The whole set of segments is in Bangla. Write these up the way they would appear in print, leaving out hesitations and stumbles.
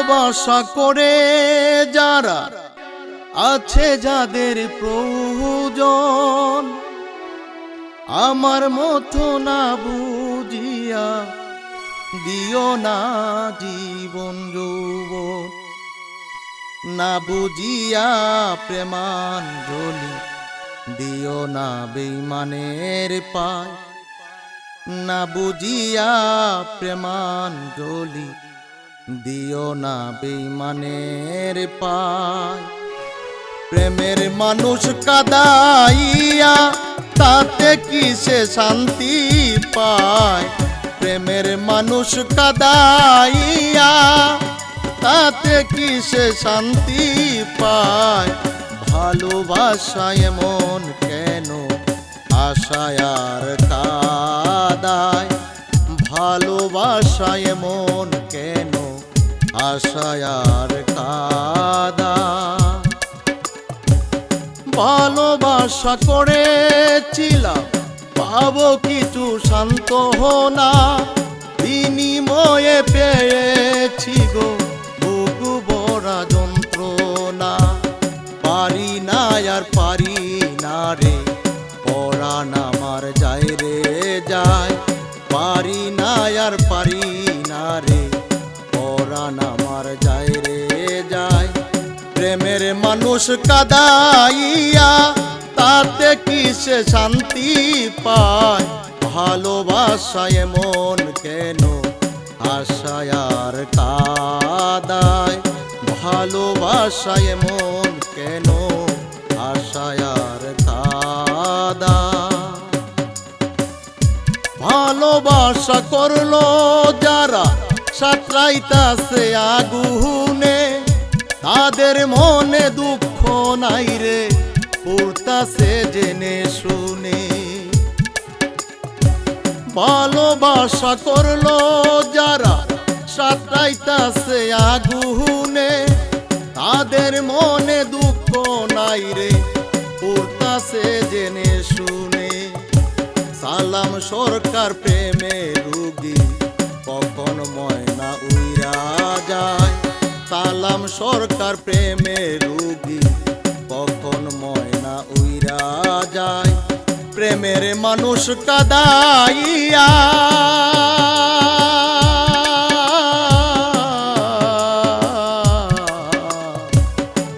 ভালোবাসা করে যারা আছে যাদের প্রয়োজন, আমার মতো না বুঝিয়া দিও না জীবন যৌবন, না বুঝিয়া প্রেমাঞ্জলি দিও না বেঈমানের পায়, না বুঝিয়া প্রেমাঞ্জলি দিও না বেঈমানের পায়। প্রেমের মানুষ কাদাইয়া তাতে কি সে শান্তি পায়, প্রেমের মানুষ কাদাইয়া তাতে কি সে শান্তি পায়। ভালোবাসা এমন কেন আশায় আর কাদায়, ভালোবাসা এমন কেন আশায় আর কাদায়। ভালোবাসা করেছিলাম পাবো কিছু সান্ত্বনা, বিনিময়ে পেয়েছি গো বুক ভরা যন্ত্রণা। পারি না আর পারি না রে পরাণ আমার যায় রে যায়, পারি না আর পারি না রে পরাণ আমার যায় রে যায়। প্রেমের মানুষ কাদাইয়া তাতে কি সে শান্তি পায়, ভালোবাসা এমন কেন আশায় আর কাদায়, ভালোবাসা এমন কেন আশায় আর কাদায়। ভালোবাসা করলো যারা সাঁতরাইতাছে আগুনে, তাদের মনে দুঃখ নাই রে পুড়তাছে জেনে শুনে। ভালোবাসা করলো যারা সাঁতরাইতাছে আগুনে, তাদের মনে দুঃখ নাই রে পুড়তাছে জেনে শুনে। সালাম সরকার প্রেমে রুগী কখন ময়না উইরা যায়, সালাম সরকার প্রেমে রুগী কখন ময়না উইরা যায়। প্রেমের মানুষ কাদাইয়া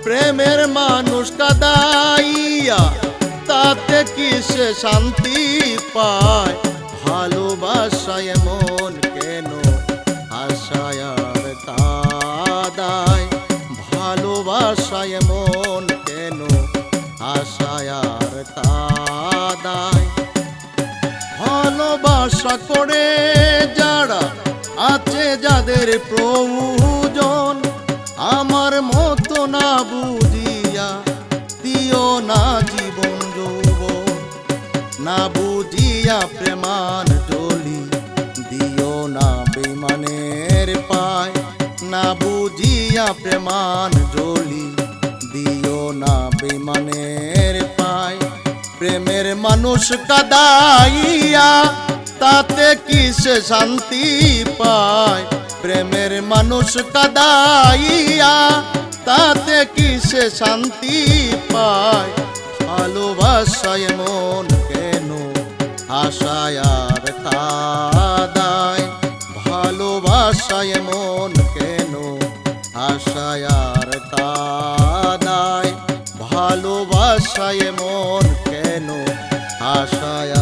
প্রেমের মানুষ কাদাইয়া তাতে কি সে শান্তি পায়, ভালোবাসা এমন কেন আশায় আর কাদায়, ভালোবাসা এমন কেন আশায় আর কাদায়। ভালোবাসা করে যারা আছে যাদের প্রয়োজন, আমার মতো না বুঝিয়া দিও না জীবন যৌবন, না বুঝিয়া প্রেমাঞ্জলি দিও না বেঈমানের পায়, না বুঝিয়া প্রেমাঞ্জলি দিও না বেঈমানের পায়। প্রেমের মানুষ কাদাইয়া তাতে কি সে শান্তি পায়, প্রেমের মানুষ কাদাইয়া তাতে কি সে শান্তি পায়। ভালোবাসা এমন কেন আশায় আর কাদায়, ভালোবাসা এমন কেন আশায় আর কাদায়, ভালোবাসা এমন কেন আশায়